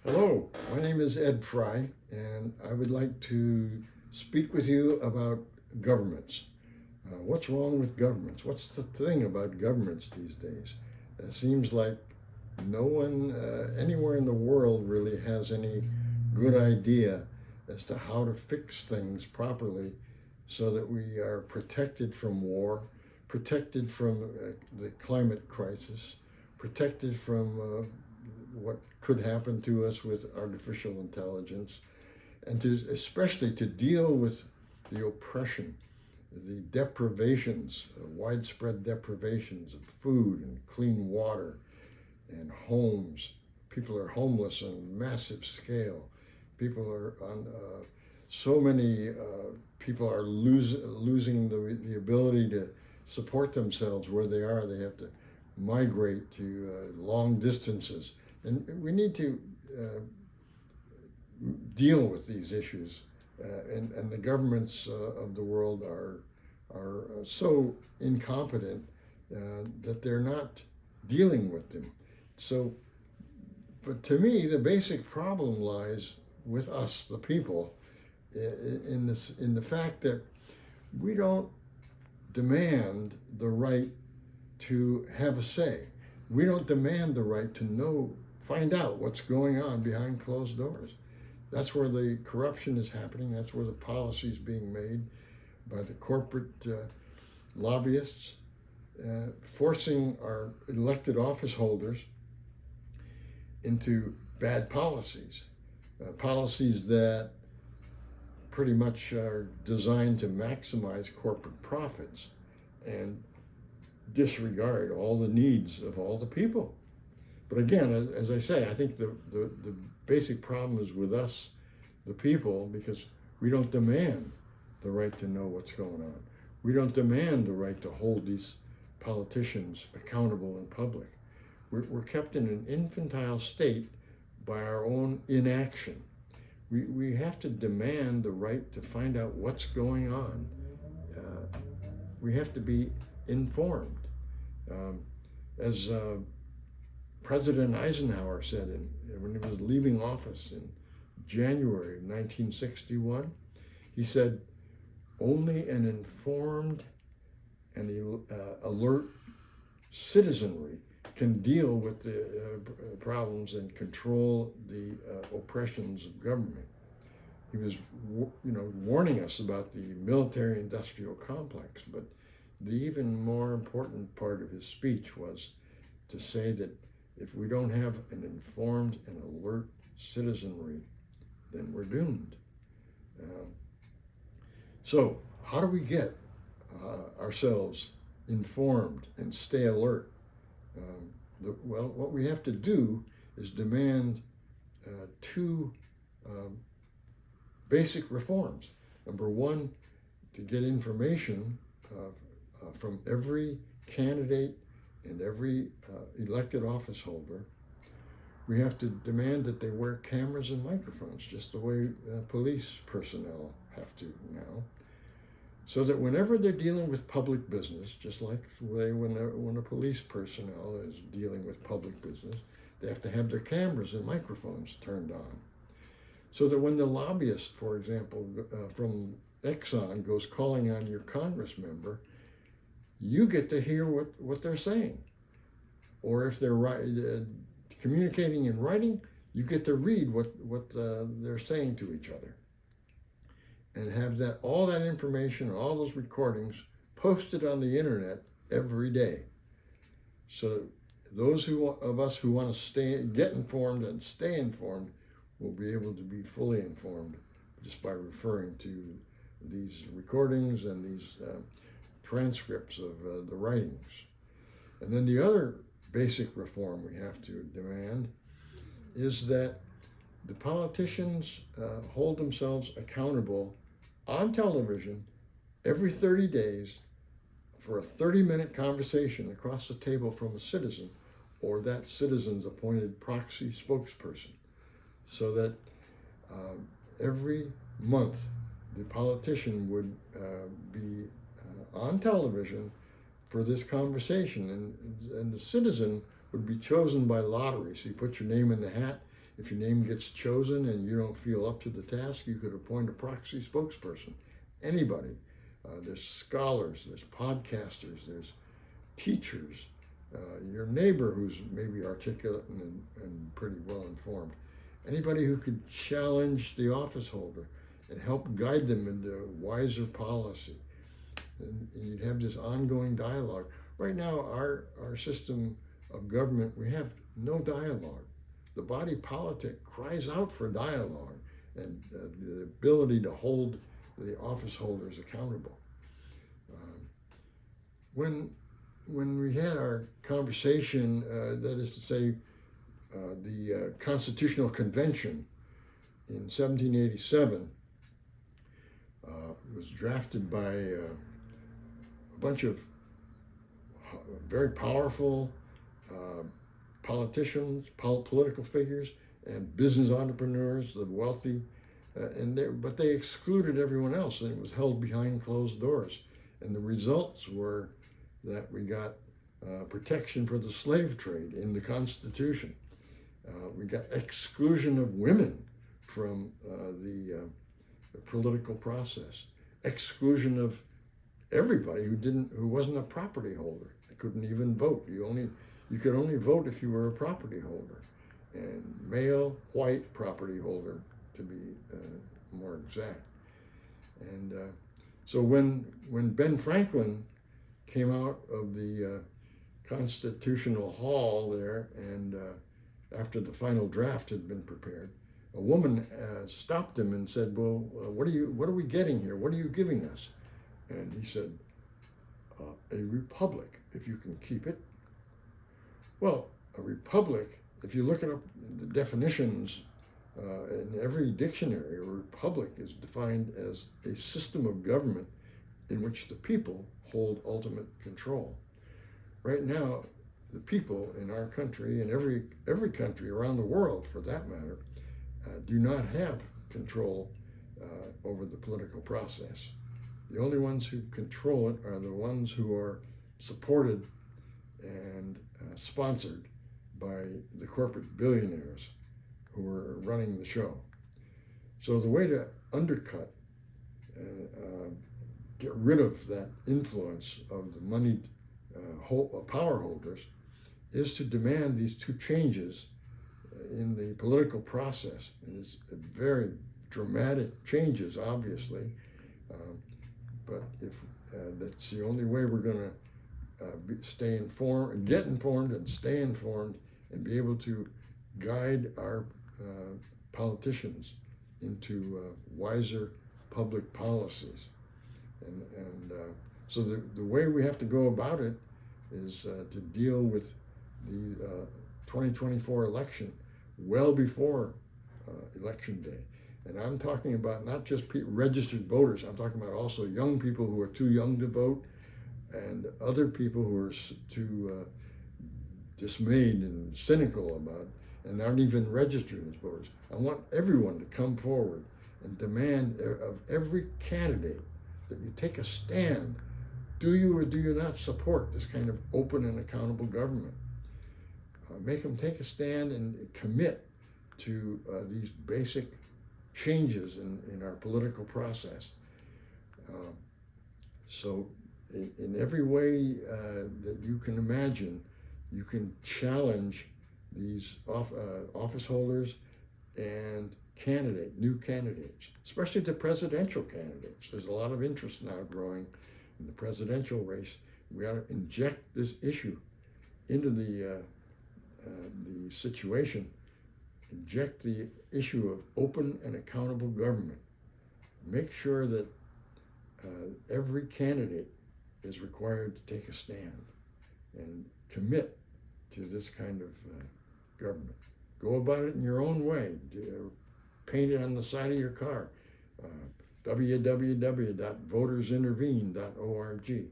Hello, my name is Ed Fry, and I would like to speak with you about governments. What's wrong with governments? What's the thing about governments these days? It seems like no one anywhere in the world really has any good idea as to how to fix things properly so that we are protected from war, protected from the climate crisis, protected from what could happen to us with artificial intelligence, and to especially to deal with the oppression, the deprivations, widespread deprivations of food and clean water and homes. People are homeless on a massive scale. People are on so many people are losing the ability to support themselves where they are. They have to migrate to long distances, and we need to deal with these issues. And the governments of the world are so incompetent that they're not dealing with them. So, but to me, the basic problem lies with us, the people, in the fact that we don't demand the right to have a say. We don't demand the right to know, find out what's going on behind closed doors. That's where the corruption is happening. That's where the policy is being made by the corporate lobbyists, forcing our elected office holders into bad policies, policies that pretty much are designed to maximize corporate profits and disregard all the needs of all the people. But again, as I say, I think the basic problem is with us, the people, because we don't demand the right to know what's going on. We don't demand the right to hold these politicians accountable in public. We're kept in an infantile state by our own inaction. We have to demand the right to find out what's going on. We have to be informed. As President Eisenhower said when he was leaving office in January 1961, he said, only an informed and alert citizenry can deal with the problems and control the oppressions of government. He was, warning us about the military-industrial complex, but the even more important part of his speech was to say that if we don't have an informed and alert citizenry, then we're doomed. So how do we get ourselves informed and stay alert? Well, what we have to do is demand two basic reforms. Number one, to get information from every candidate and every elected office holder. We have to demand that they wear cameras and microphones, just the way police personnel have to now, so that whenever they're dealing with public business, just like the way when a police personnel is dealing with public business, they have to have their cameras and microphones turned on. So that when the lobbyist, for example, from Exxon goes calling on your Congress member, you get to hear what they're saying. Or if they're communicating in writing, you get to read what they're saying to each other. And have all that information, all those recordings posted on the internet every day. So those of us who want to get informed and stay informed will be able to be fully informed just by referring to these recordings and these transcripts of the writings. And then the other basic reform we have to demand is that the politicians hold themselves accountable on television every 30 days for a 30-minute conversation across the table from a citizen or that citizen's appointed proxy spokesperson, so that every month the politician would be on television for this conversation, and the citizen would be chosen by lottery. So you put your name in the hat, If your name gets chosen and you don't feel up to the task, you could appoint a proxy spokesperson. Anybody. There's scholars, there's podcasters, there's teachers, your neighbor who's maybe articulate and pretty well informed. Anybody who could challenge the office holder and help guide them into wiser policy. And you'd have this ongoing dialogue. Right now, our system of government, we have no dialogue. The body politic cries out for dialogue and the ability to hold the office holders accountable. When we had our conversation, that is to say, the Constitutional Convention in 1787 was drafted by a bunch of very powerful politicians, political figures, and business entrepreneurs, the wealthy, but they excluded everyone else, and it was held behind closed doors. And the results were that we got protection for the slave trade in the Constitution. We got exclusion of women from the political process, exclusion of everybody who wasn't a property holder. They couldn't even vote. You could only vote if you were a property holder, and male white property holder to be more exact. And so when Ben Franklin came out of the Constitutional Hall there, and after the final draft had been prepared, a woman stopped him and said, "Well, what are we getting here? What are you giving us?" And he said, "A republic, if you can keep it." Well, a republic, if you look it up, the definitions in every dictionary, a republic is defined as a system of government in which the people hold ultimate control. Right now, the people in our country and every country around the world, for that matter, do not have control over the political process. The only ones who control it are the ones who are supported and sponsored by the corporate billionaires who are running the show. So the way to undercut, get rid of that influence of the moneyed power holders is to demand these two changes in the political process. And it's very dramatic changes, obviously, but if that's the only way we're going to stay informed, get informed and stay informed, and be able to guide our politicians into wiser public policies. And so the way we have to go about it is to deal with the 2024 election well before election day. And I'm talking about not just registered voters, I'm talking about also young people who are too young to vote and other people who are too dismayed and cynical about and aren't even registered as voters. I want everyone to come forward and demand of every candidate that you take a stand. Do you or do you not support this kind of open and accountable government? Make them take a stand and commit to these basic changes in our political process. So in every way that you can imagine, you can challenge these office holders and new candidates, especially the presidential candidates. There's a lot of interest now growing in the presidential race. We ought to inject this issue into the situation, inject the issue of open and accountable government. Make sure that every candidate is required to take a stand and commit to this kind of government. Go about it in your own way. Paint it on the side of your car. www.votersintervene.org.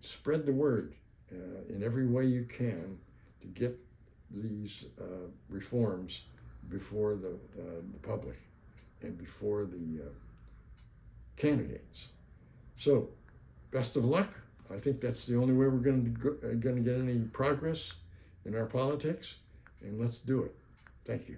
Spread the word in every way you can to get these reforms before the public and before the candidates. So, best of luck. I think that's the only way we're going to get any progress in our politics. and let's do it. Thank you.